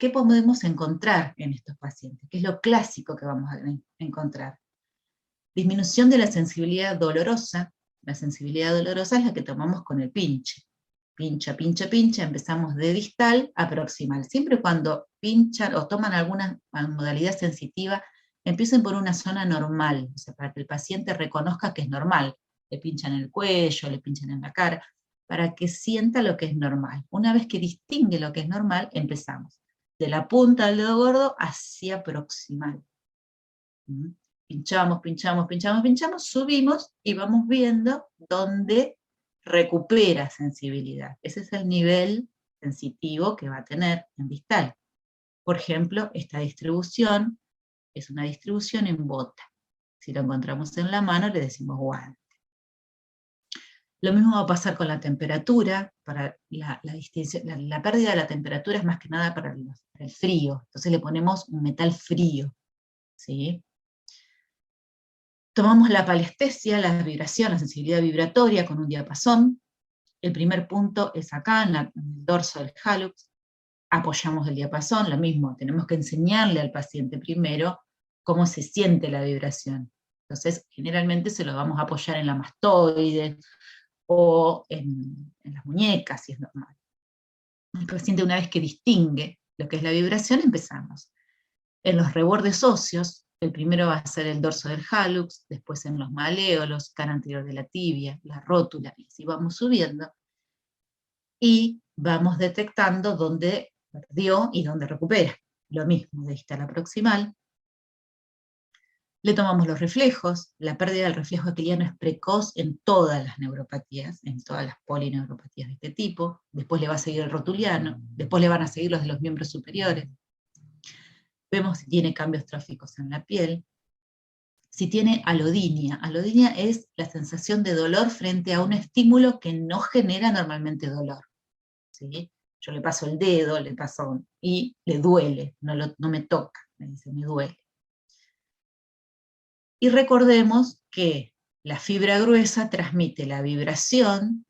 ¿qué podemos encontrar en estos pacientes? ¿Qué es lo clásico que vamos a encontrar? Disminución de la sensibilidad dolorosa. La sensibilidad dolorosa es la que tomamos con el pinche. Pincha, pincha, pincha, empezamos de distal a proximal. Siempre cuando pinchan o toman alguna modalidad sensitiva, empiecen por una zona normal, o sea, para que el paciente reconozca que es normal. Le pinchan el cuello, le pinchan en la cara, para que sienta lo que es normal. Una vez que distingue lo que es normal, empezamos. De la punta del dedo gordo hacia proximal. Pinchamos, pinchamos, pinchamos, pinchamos, subimos y vamos viendo dónde recupera sensibilidad. Ese es el nivel sensitivo que va a tener en distal. Por ejemplo, esta distribución es una distribución en bota. Si lo encontramos en la mano, le decimos guante. Lo mismo va a pasar con la temperatura. Para la pérdida de la temperatura es más que nada para el frío. Entonces le ponemos un metal frío, ¿sí? Tomamos la palestesia, la vibración, la sensibilidad vibratoria con un diapasón. El primer punto es acá, en el dorso del hallux. Apoyamos el diapasón, lo mismo, tenemos que enseñarle al paciente primero cómo se siente la vibración. Entonces, generalmente se lo vamos a apoyar en la mastoide o en las muñecas, si es normal. El paciente, una vez que distingue lo que es la vibración, empezamos. En los rebordes óseos, el primero va a ser el dorso del hallux, después en los maleolos, cara anterior de la tibia, la rótula, y así vamos subiendo, y vamos detectando dónde perdió y dónde recupera. Lo mismo, de distal a proximal. Le tomamos los reflejos. La pérdida del reflejo aquiliano es precoz en todas las neuropatías, en todas las polineuropatías de este tipo. Después le va a seguir el rotuliano, después le van a seguir los de los miembros superiores. Vemos si tiene cambios tróficos en la piel. Si tiene alodinia. Alodinia es la sensación de dolor frente a un estímulo que no genera normalmente dolor. ¿Sí? Yo le paso el dedo, y le duele, no me toca, me dice, me duele. Y recordemos que la fibra gruesa transmite la vibración,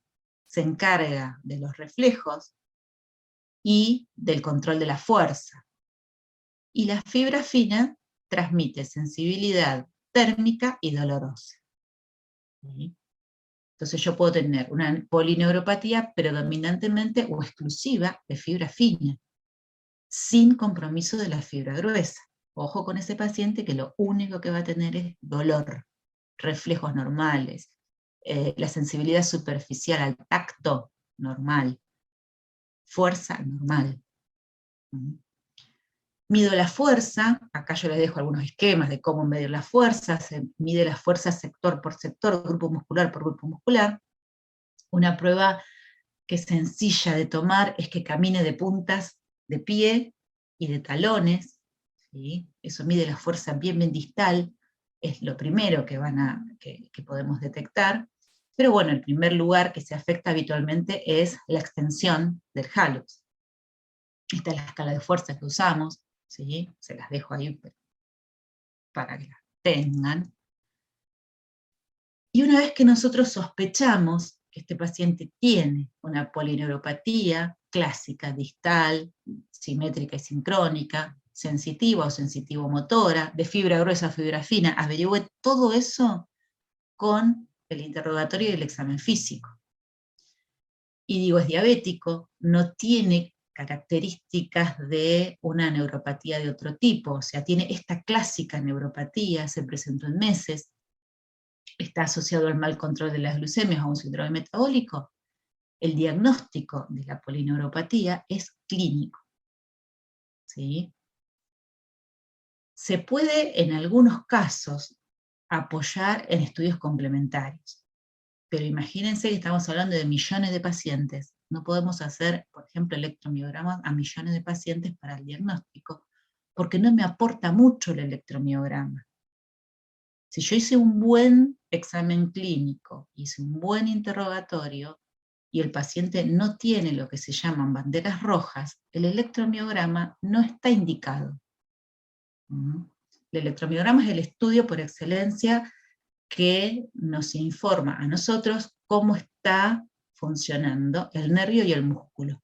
se encarga de los reflejos y del control de la fuerza. Y la fibra fina transmite sensibilidad térmica y dolorosa. ¿Sí? Entonces yo puedo tener una polineuropatía predominantemente o exclusiva de fibra fina, sin compromiso de la fibra gruesa. Ojo con ese paciente que lo único que va a tener es dolor, reflejos normales, la sensibilidad superficial al tacto normal, fuerza normal. Mido la fuerza, acá yo les dejo algunos esquemas de cómo medir la fuerza, se mide la fuerza sector por sector, grupo muscular por grupo muscular. Una prueba que es sencilla de tomar es que camine de puntas de pie y de talones, ¿sí? Eso mide la fuerza bien distal, es lo primero que podemos detectar, pero bueno, el primer lugar que se afecta habitualmente es la extensión del hallux. Esta es la escala de fuerza que usamos, ¿sí? Se las dejo ahí para que las tengan. Y una vez que nosotros sospechamos que este paciente tiene una polineuropatía clásica, distal, simétrica y sincrónica, sensitiva o sensitivo-motora, de fibra gruesa a fibra fina, averigüe todo eso con el interrogatorio y el examen físico. Y digo, es diabético, no tiene características de una neuropatía de otro tipo, o sea, tiene esta clásica neuropatía, se presentó en meses, está asociado al mal control de las glucemias o a un síndrome metabólico. El diagnóstico de la polineuropatía es clínico, ¿sí? Se puede en algunos casos apoyar en estudios complementarios, pero imagínense que estamos hablando de millones de pacientes. No podemos hacer, por ejemplo, electromiogramas a millones de pacientes para el diagnóstico, porque no me aporta mucho el electromiograma. Si yo hice un buen examen clínico, hice un buen interrogatorio, y el paciente no tiene lo que se llaman banderas rojas, el electromiograma no está indicado. El electromiograma es el estudio por excelencia que nos informa a nosotros cómo está funcionando el nervio y el músculo.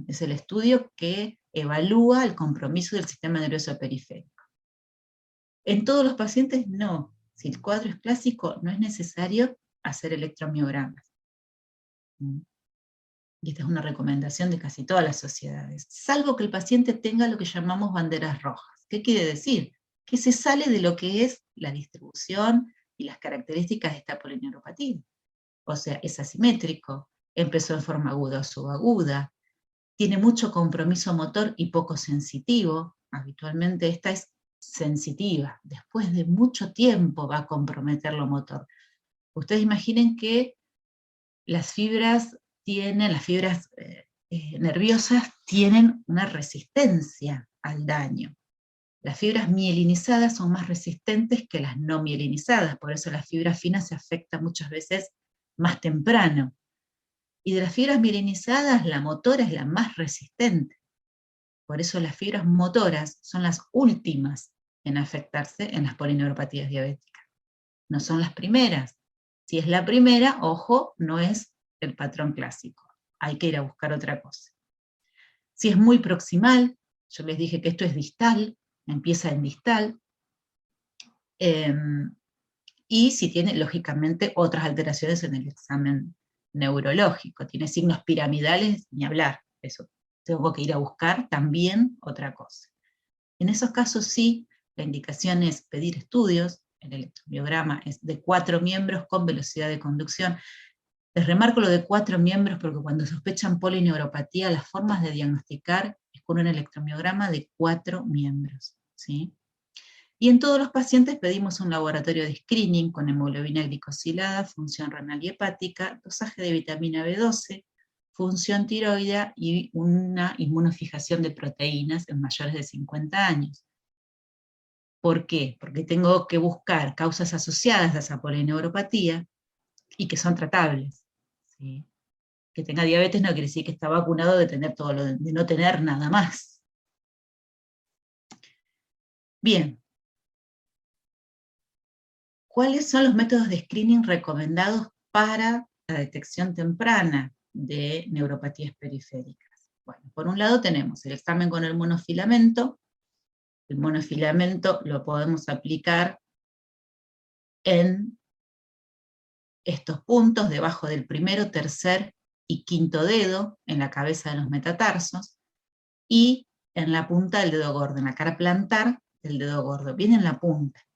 Es el estudio que evalúa el compromiso del sistema nervioso periférico. En todos los pacientes no. Si el cuadro es clásico, no es necesario hacer electromiogramas. Y esta es una recomendación de casi todas las sociedades, salvo que el paciente tenga lo que llamamos banderas rojas. ¿Qué quiere decir? Que se sale de lo que es la distribución y las características de esta polineuropatía. O sea, es asimétrico, empezó en forma aguda o subaguda, tiene mucho compromiso motor y poco sensitivo. Habitualmente esta es sensitiva, después de mucho tiempo va a comprometer lo motor. Ustedes imaginen que las fibras nerviosas tienen una resistencia al daño. Las fibras mielinizadas son más resistentes que las no mielinizadas, por eso las fibras finas se afectan muchas veces más temprano. Y de las fibras mielinizadas, la motora es la más resistente. Por eso las fibras motoras son las últimas en afectarse en las polineuropatías diabéticas. No son las primeras. Si es la primera, ojo, no es el patrón clásico. Hay que ir a buscar otra cosa. Si es muy proximal, yo les dije que esto es distal, empieza en distal, y si tiene, lógicamente, otras alteraciones en el examen neurológico, tiene signos piramidales, ni hablar, eso tengo que ir a buscar también otra cosa. En esos casos sí, la indicación es pedir estudios, el electromiograma es de 4 miembros con velocidad de conducción. Les remarco lo de 4 miembros porque cuando sospechan polineuropatía, las formas de diagnosticar es con un electromiograma de 4 miembros, ¿sí? Y en todos los pacientes pedimos un laboratorio de screening con hemoglobina glicosilada, función renal y hepática, dosaje de vitamina B12, función tiroidea y una inmunofijación de proteínas en mayores de 50 años. ¿Por qué? Porque tengo que buscar causas asociadas a esa polineuropatía y que son tratables. ¿Sí? Que tenga diabetes no quiere decir que está vacunado de tener todo lo de no tener nada más. Bien. ¿Cuáles son los métodos de screening recomendados para la detección temprana de neuropatías periféricas? Bueno, por un lado tenemos el examen con el monofilamento. El monofilamento lo podemos aplicar en estos puntos, debajo del primero, tercer y quinto dedo, en la cabeza de los metatarsos, y en la punta del dedo gordo, en la cara plantar del dedo gordo, bien en la punta.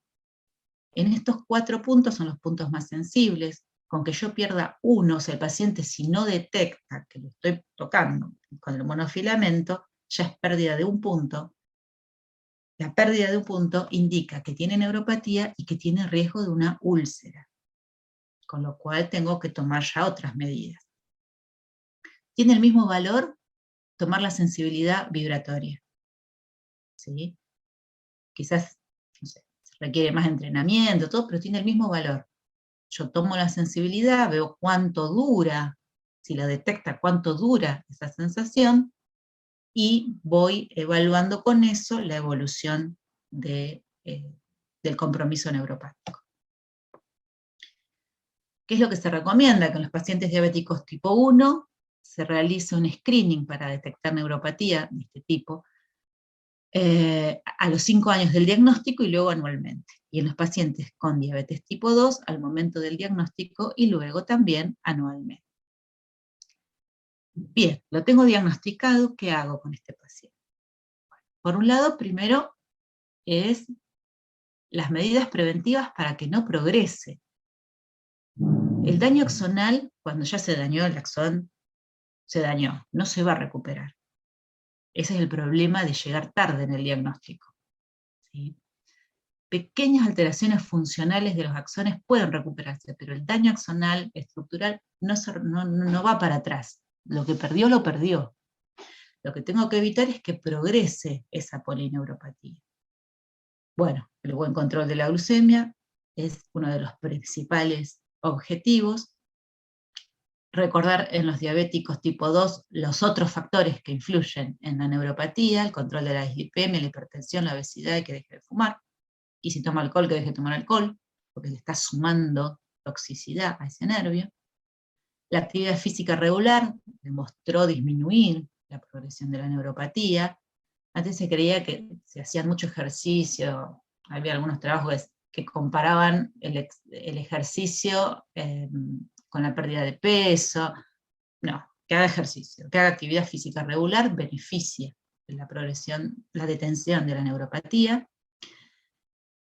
En estos 4 puntos son los puntos más sensibles. Con que yo pierda uno, o sea, el paciente si no detecta que lo estoy tocando con el monofilamento, ya es pérdida de un punto. La pérdida de un punto indica que tiene neuropatía y que tiene riesgo de una úlcera, con lo cual tengo que tomar ya otras medidas. Tiene el mismo valor tomar la sensibilidad vibratoria, ¿sí? Quizás, no sé, requiere más entrenamiento, todo, pero tiene el mismo valor. Yo tomo la sensibilidad, veo cuánto dura, si la detecta, cuánto dura esa sensación, y voy evaluando con eso la evolución del compromiso neuropático. ¿Qué es lo que se recomienda? Que en los pacientes diabéticos tipo 1 se realice un screening para detectar neuropatía de este tipo, a los 5 años del diagnóstico y luego anualmente. Y en los pacientes con diabetes tipo 2 al momento del diagnóstico y luego también anualmente. Bien, lo tengo diagnosticado, ¿qué hago con este paciente? Bueno, por un lado, primero es las medidas preventivas para que no progrese. El daño axonal, cuando ya se dañó el axón, se dañó, no se va a recuperar. Ese es el problema de llegar tarde en el diagnóstico, ¿sí? Pequeñas alteraciones funcionales de los axones pueden recuperarse, pero el daño axonal estructural no va para atrás. Lo que perdió, lo perdió. Lo que tengo que evitar es que progrese esa polineuropatía. Bueno, el buen control de la glucemia es uno de los principales objetivos. Recordar en los diabéticos tipo 2 los otros factores que influyen en la neuropatía, el control de la dislipemia, la hipertensión, la obesidad y que deje de fumar. Y si toma alcohol, que deje de tomar alcohol, porque le está sumando toxicidad a ese nervio. La actividad física regular demostró disminuir la progresión de la neuropatía. Antes se creía que se hacían mucho ejercicio, había algunos trabajos que comparaban el ejercicio con la pérdida de peso. No, que haga ejercicio, que haga actividad física regular, beneficia la progresión, la detención de la neuropatía.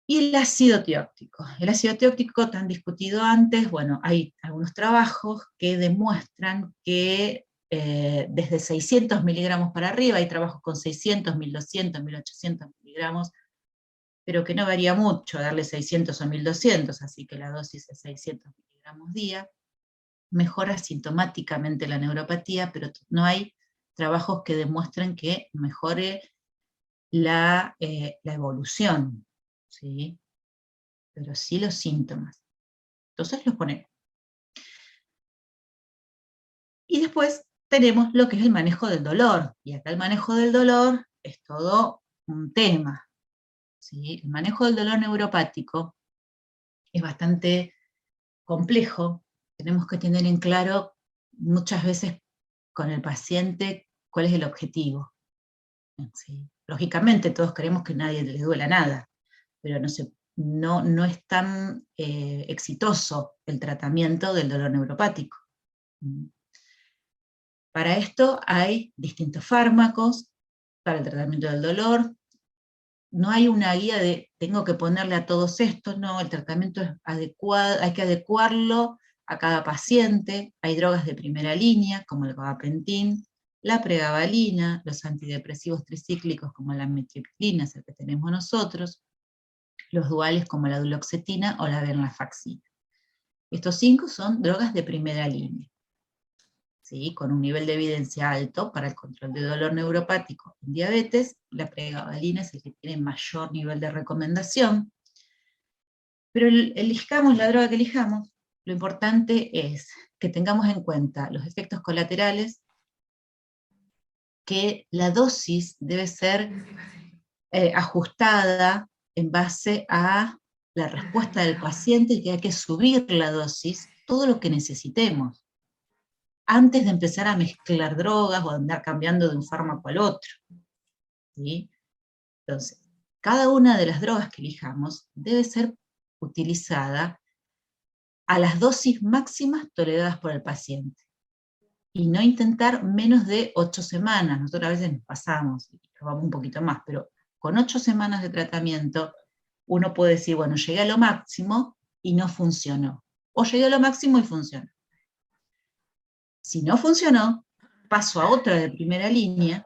Y el ácido tióctico. El ácido tióctico, tan discutido antes, bueno, hay algunos trabajos que demuestran que desde 600 miligramos para arriba, hay trabajos con 600, 1200, 1800 miligramos, pero que no varía mucho darle 600 o 1200, así que la dosis es 600 miligramos día, mejora sintomáticamente la neuropatía, pero no hay trabajos que demuestren que mejore la evolución, ¿sí? Pero sí los síntomas. Entonces los ponemos. Y después tenemos lo que es el manejo del dolor, y acá el manejo del dolor es todo un tema, ¿sí? El manejo del dolor neuropático es bastante complejo, tenemos que tener en claro muchas veces con el paciente cuál es el objetivo, ¿sí? Lógicamente todos queremos que nadie le duela nada, pero no es tan exitoso el tratamiento del dolor neuropático. Para esto hay distintos fármacos para el tratamiento del dolor. No hay una guía de tengo que ponerle a todos estos, no, el tratamiento es adecuado, hay que adecuarlo a cada paciente. Hay drogas de primera línea, como el gabapentin, la pregabalina, los antidepresivos tricíclicos como la amitriptilina, es el que tenemos nosotros, los duales como la duloxetina o la venlafaxina. Estos 5 son drogas de primera línea, ¿sí? Con un nivel de evidencia alto para el control de dolor neuropático en diabetes. La pregabalina es el que tiene mayor nivel de recomendación, pero elijamos la droga que elijamos, lo importante es que tengamos en cuenta los efectos colaterales, que la dosis debe ser ajustada en base a la respuesta del paciente, y que hay que subir la dosis todo lo que necesitemos, antes de empezar a mezclar drogas o andar cambiando de un fármaco al otro, ¿sí? Entonces, cada una de las drogas que elijamos debe ser utilizada a las dosis máximas toleradas por el paciente, y no intentar menos de 8 semanas. Nosotros a veces nos pasamos y probamos un poquito más, pero con 8 semanas de tratamiento uno puede decir, bueno, llegué a lo máximo y no funcionó, o llegué a lo máximo y funcionó. Si no funcionó, paso a otra de primera línea,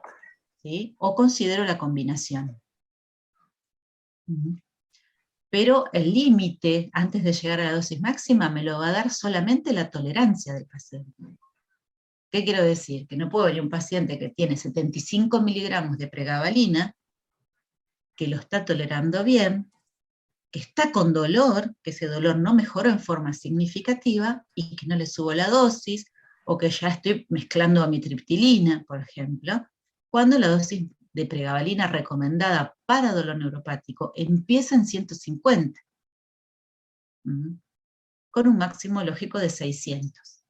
¿sí? O considero la combinación. Pero el límite, antes de llegar a la dosis máxima, me lo va a dar solamente la tolerancia del paciente. ¿Qué quiero decir? Que no puedo ir a un paciente que tiene 75 miligramos de pregabalina, que lo está tolerando bien, que está con dolor, que ese dolor no mejoró en forma significativa, y que no le subo la dosis, o que ya estoy mezclando amitriptilina, por ejemplo, cuando la dosis de pregabalina recomendada para dolor neuropático empieza en 150, con un máximo lógico de 600.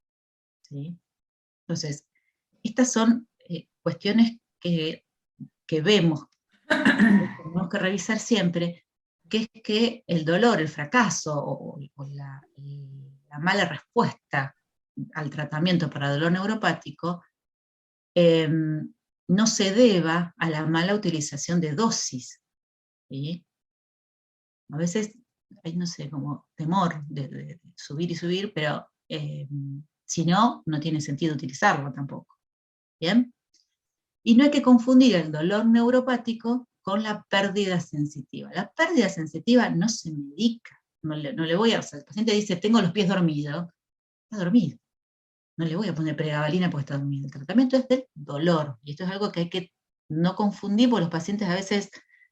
¿Sí? Entonces, estas son cuestiones que vemos, tenemos que revisar siempre, que es que el dolor, el fracaso o la mala respuesta al tratamiento para dolor neuropático no se deba a la mala utilización de dosis, ¿sí? A veces hay, no sé, como temor de subir y subir, pero si no, no tiene sentido utilizarlo tampoco. ¿Bien? Y no hay que confundir el dolor neuropático con la pérdida sensitiva. La pérdida sensitiva no se medica. No le voy a... O sea, el paciente dice, tengo los pies dormidos. Está dormido. No le voy a poner pregabalina porque está dormido. El tratamiento es del dolor. Y esto es algo que hay que no confundir, porque los pacientes a veces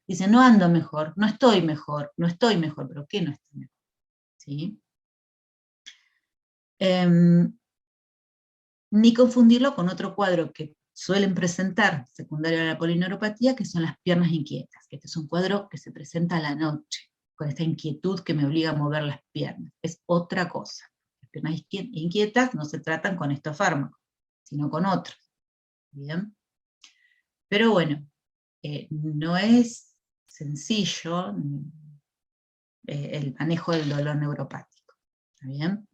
dicen, no ando mejor, no estoy mejor, no estoy mejor. ¿Pero qué no está mejor? ¿Sí? Ni confundirlo con otro cuadro que suelen presentar secundario a la polineuropatía, que son las piernas inquietas, que este es un cuadro que se presenta a la noche, con esta inquietud que me obliga a mover las piernas. Es otra cosa. Las piernas inquietas no se tratan con estos fármacos, sino con otros. ¿Bien? Pero bueno, no es sencillo el manejo del dolor neuropático. ¿Está bien?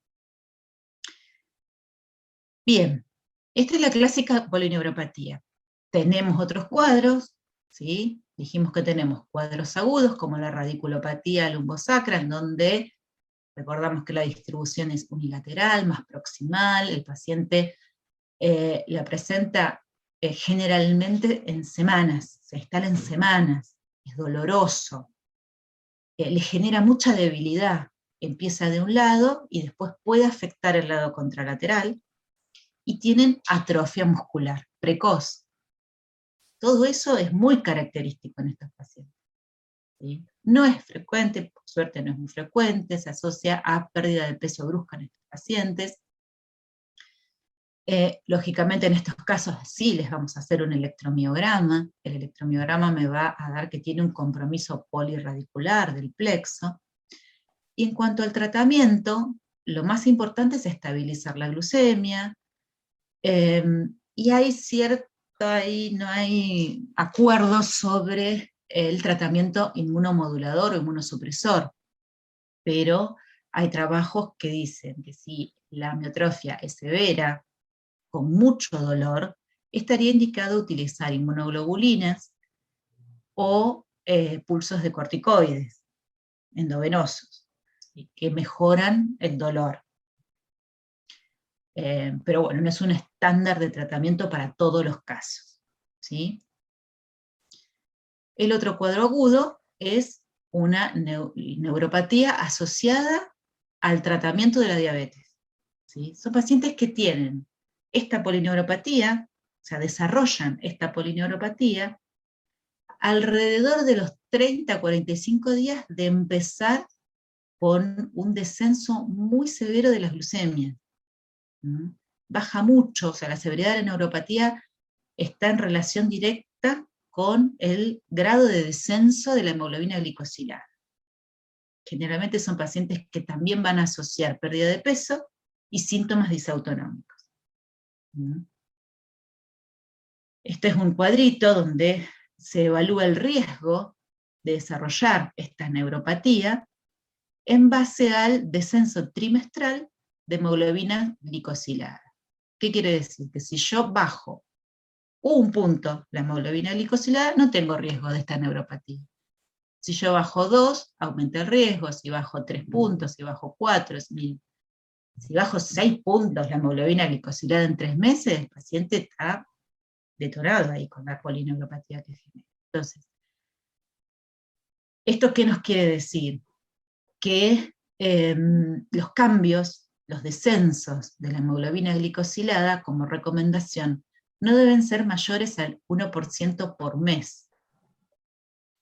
Bien, esta es la clásica polineuropatía. Tenemos otros cuadros, ¿sí? Dijimos que tenemos cuadros agudos, como la radiculopatía lumbosacra, en donde recordamos que la distribución es unilateral, más proximal, el paciente la presenta generalmente en semanas, se instala en semanas, es doloroso, le genera mucha debilidad, empieza de un lado y después puede afectar el lado contralateral, y tienen atrofia muscular precoz. Todo eso es muy característico en estos pacientes. ¿Sí? No es frecuente, por suerte no es muy frecuente, se asocia a pérdida de peso brusca en estos pacientes. Lógicamente en estos casos sí les vamos a hacer un electromiograma. El electromiograma me va a dar que tiene un compromiso polirradicular del plexo. Y en cuanto al tratamiento, lo más importante es estabilizar la glucemia, y hay no hay acuerdo sobre el tratamiento inmunomodulador o inmunosupresor, pero hay trabajos que dicen que si la amiotrofia es severa, con mucho dolor, estaría indicado utilizar inmunoglobulinas o pulsos de corticoides endovenosos, ¿sí? Que mejoran el dolor. Pero bueno, no es un estándar de tratamiento para todos los casos, ¿sí? El otro cuadro agudo es una neuropatía asociada al tratamiento de la diabetes, ¿sí? Son pacientes que tienen esta polineuropatía, o sea, desarrollan esta polineuropatía alrededor de los 30 a 45 días de empezar con un descenso muy severo de las glucemias. Baja mucho, o sea, la severidad de la neuropatía está en relación directa con el grado de descenso de la hemoglobina glicosilada. Generalmente son pacientes que también van a asociar pérdida de peso y síntomas disautonómicos. Este es un cuadrito donde se evalúa el riesgo de desarrollar esta neuropatía en base al descenso trimestral de hemoglobina glicosilada. ¿Qué quiere decir? Que si yo bajo un punto la hemoglobina glicosilada, no tengo riesgo de esta neuropatía. Si yo bajo 2, aumenta el riesgo. Si bajo 3 puntos, si bajo 4, si bajo 6 puntos la hemoglobina glicosilada en 3 meses, el paciente está detonado ahí con la polineuropatía que genera. Entonces, ¿esto qué nos quiere decir? Que los cambios, los descensos de la hemoglobina glicosilada, como recomendación, no deben ser mayores al 1% por mes,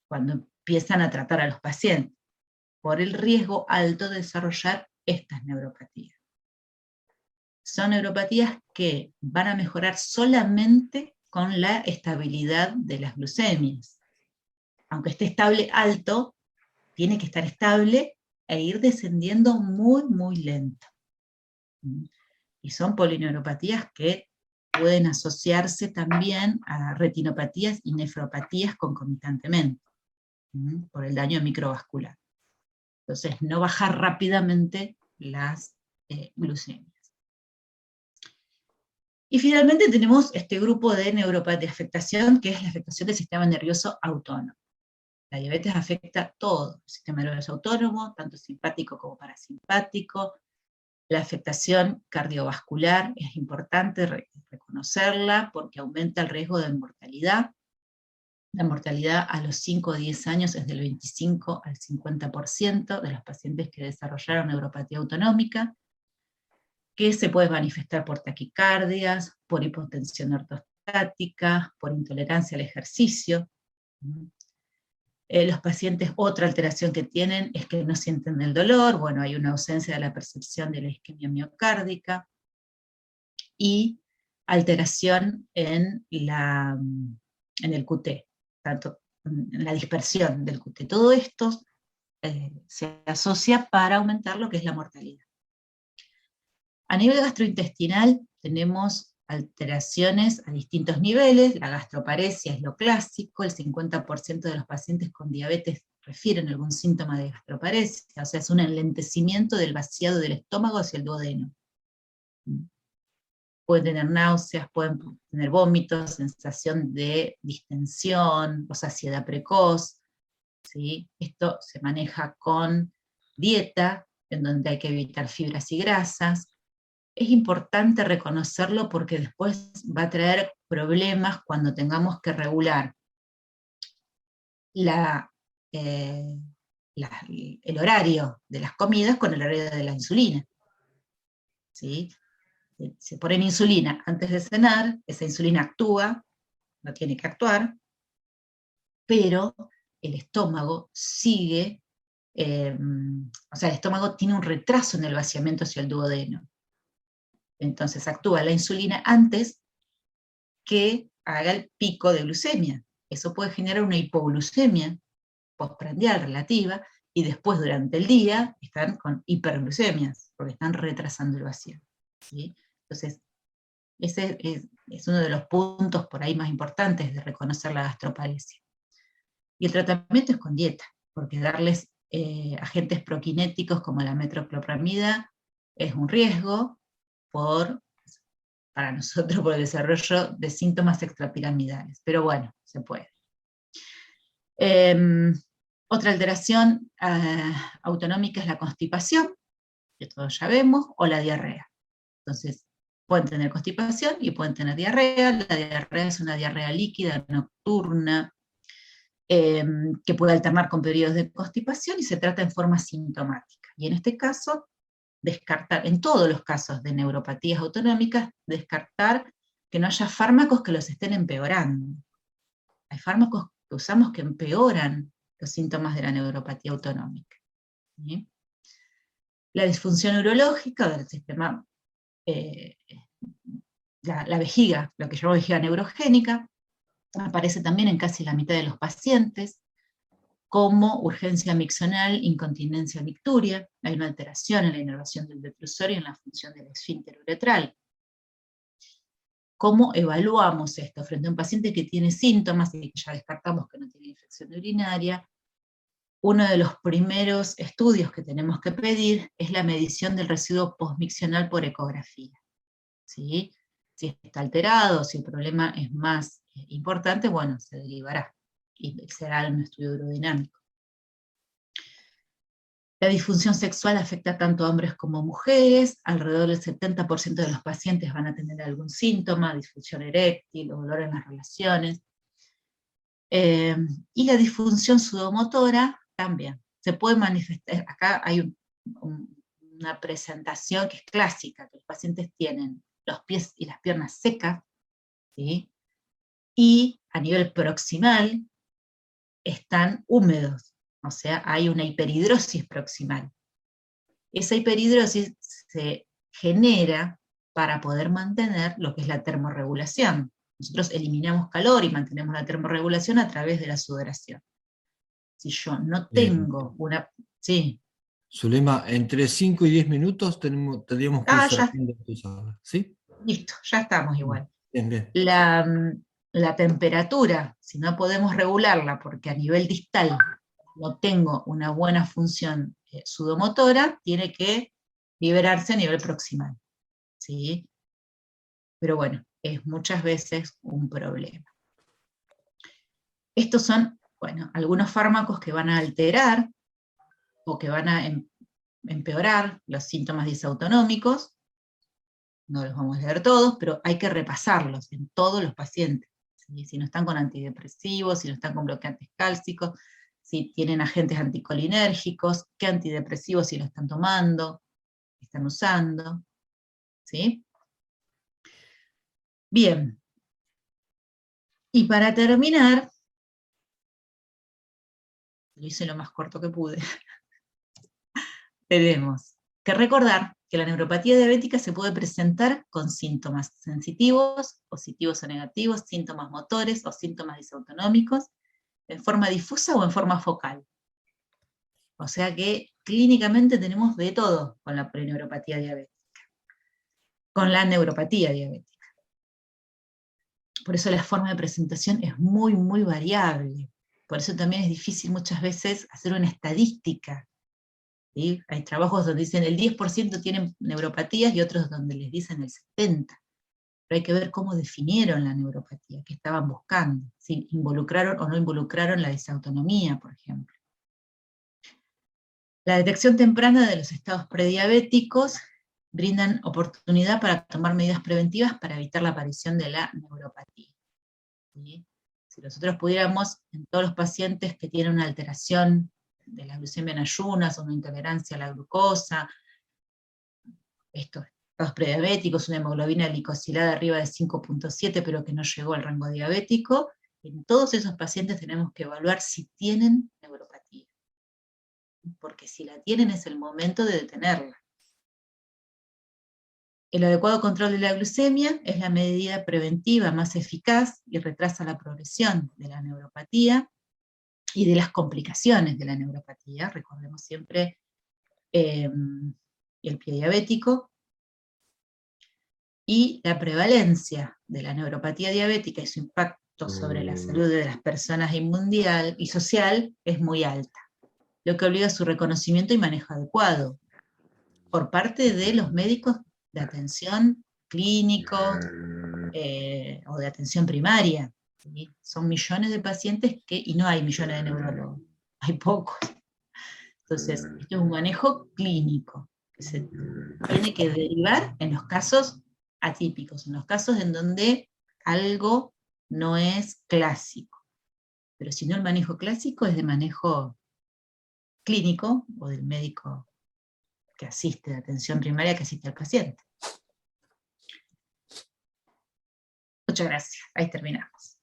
cuando empiezan a tratar a los pacientes, por el riesgo alto de desarrollar estas neuropatías. Son neuropatías que van a mejorar solamente con la estabilidad de las glucemias. Aunque esté estable alto, tiene que estar estable e ir descendiendo muy, muy lento. Y son polineuropatías que pueden asociarse también a retinopatías y nefropatías concomitantemente, por el daño microvascular. Entonces, no bajar rápidamente las glucemias. Y finalmente tenemos este grupo de neuropatía de afectación, que es la afectación del sistema nervioso autónomo. La diabetes afecta todo el sistema nervioso autónomo, tanto simpático como parasimpático. La afectación cardiovascular es importante reconocerla porque aumenta el riesgo de mortalidad. La mortalidad a los 5 o 10 años es del 25 al 50% de los pacientes que desarrollaron neuropatía autonómica, que se puede manifestar por taquicardias, por hipotensión ortostática, por intolerancia al ejercicio. Los pacientes, otra alteración que tienen es que no sienten el dolor, bueno, hay una ausencia de la percepción de la isquemia miocárdica, y alteración en el QT, tanto en la dispersión del QT. Todo esto se asocia para aumentar lo que es la mortalidad. A nivel gastrointestinal tenemos alteraciones a distintos niveles. La gastroparesia es lo clásico, el 50% de los pacientes con diabetes refieren algún síntoma de gastroparesia, o sea, es un enlentecimiento del vaciado del estómago hacia el duodeno. Pueden tener náuseas, pueden tener vómitos, sensación de distensión o saciedad precoz, ¿sí? Esto se maneja con dieta, en donde hay que evitar fibras y grasas. Es importante reconocerlo porque después va a traer problemas cuando tengamos que regular el horario de las comidas con el horario de la insulina. ¿Sí? Se ponen insulina antes de cenar, esa insulina actúa, no tiene que actuar, pero el estómago sigue, o sea, el estómago tiene un retraso en el vaciamiento hacia el duodeno. Entonces actúa la insulina antes que haga el pico de glucemia. Eso puede generar una hipoglucemia postprandial relativa, y después durante el día están con hiperglucemias, porque están retrasando el vacío. ¿Sí? Entonces, ese es uno de los puntos por ahí más importantes de reconocer la gastroparesia. Y el tratamiento es con dieta, porque darles agentes prokinéticos como la metoclopramida es un riesgo para nosotros por el desarrollo de síntomas extrapiramidales, pero bueno, se puede. Otra alteración autonómica es la constipación, que todos ya vemos, o la diarrea. Entonces, pueden tener constipación y pueden tener diarrea. La diarrea es una diarrea líquida, nocturna, que puede alternar con periodos de constipación y se trata en forma sintomática. Y en este caso, descartar, en todos los casos de neuropatías autonómicas, descartar que no haya fármacos que los estén empeorando. Hay fármacos que usamos que empeoran los síntomas de la neuropatía autonómica. ¿Sí? La disfunción urológica del sistema, la vejiga, lo que llamamos vejiga neurogénica, aparece también en casi la mitad de los pacientes, como urgencia miccional, incontinencia micturia. Hay una alteración en la inervación del detrusorio y en la función del esfínter uretral. ¿Cómo evaluamos esto frente a un paciente que tiene síntomas y que ya descartamos que no tiene infección urinaria? Uno de los primeros estudios que tenemos que pedir es la medición del residuo postmiccional por ecografía. ¿Sí? Si está alterado, si el problema es más importante, bueno, se derivará y será un estudio urodinámico. La disfunción sexual afecta tanto a hombres como a mujeres. Alrededor del 70% de los pacientes van a tener algún síntoma, disfunción eréctil o dolor en las relaciones. Y la disfunción sudomotora también. Se puede manifestar, acá hay una presentación que es clásica, que los pacientes tienen los pies y las piernas secas, ¿sí? Y a nivel proximal están húmedos, o sea, hay una hiperhidrosis proximal. Esa hiperhidrosis se genera para poder mantener lo que es la termorregulación. Nosotros eliminamos calor y mantenemos la termorregulación a través de la sudoración. Si yo no tengo una... Sí. Zulema, entre 5 y 10 minutos tendríamos que ir Ya. cerrando tu sala, ¿sí? Listo, ya estamos igual. Bien, bien. La temperatura, si no podemos regularla porque a nivel distal no tengo una buena función sudomotora, tiene que liberarse a nivel proximal. ¿Sí? Pero bueno, es muchas veces un problema. Estos son, bueno, algunos fármacos que van a alterar o que van a empeorar los síntomas disautonómicos. No los vamos a leer todos, pero hay que repasarlos en todos los pacientes. ¿Sí? Si no están con antidepresivos, si no están con bloqueantes cálcicos, si tienen agentes anticolinérgicos, qué antidepresivos si lo están tomando, están usando. ¿Sí? Bien. Y para terminar, lo hice lo más corto que pude, tenemos que recordar que la neuropatía diabética se puede presentar con síntomas sensitivos, positivos o negativos, síntomas motores o síntomas disautonómicos, en forma difusa o en forma focal. O sea que clínicamente tenemos de todo con la polineuropatía diabética, con la neuropatía diabética. Por eso la forma de presentación es muy, muy variable. Por eso también es difícil muchas veces hacer una estadística. ¿Sí? Hay trabajos donde dicen el 10% tienen neuropatías y otros donde les dicen el 70%. Pero hay que ver cómo definieron la neuropatía, qué estaban buscando, si involucraron o no involucraron la disautonomía, por ejemplo. La detección temprana de los estados prediabéticos brindan oportunidad para tomar medidas preventivas para evitar la aparición de la neuropatía. ¿Sí? Si nosotros pudiéramos, en todos los pacientes que tienen una alteración de la glucemia en ayunas, o una intolerancia a la glucosa, estos estados prediabéticos, una hemoglobina glicosilada arriba de 5.7, pero que no llegó al rango diabético, en todos esos pacientes tenemos que evaluar si tienen neuropatía. Porque si la tienen es el momento de detenerla. El adecuado control de la glucemia es la medida preventiva más eficaz y retrasa la progresión de la neuropatía y de las complicaciones de la neuropatía. Recordemos siempre el pie diabético. Y la prevalencia de la neuropatía diabética y su impacto sobre la salud de las personas y mundial y social es muy alta, lo que obliga a su reconocimiento y manejo adecuado por parte de los médicos de atención clínico o de atención primaria. ¿Sí? Son millones de pacientes y no hay millones de neurólogos, hay pocos. Entonces, esto es un manejo clínico que se tiene que derivar en los casos atípicos, en los casos en donde algo no es clásico. Pero si no, el manejo clásico es de manejo clínico o del médico que asiste, de atención primaria que asiste al paciente. Muchas gracias. Ahí terminamos.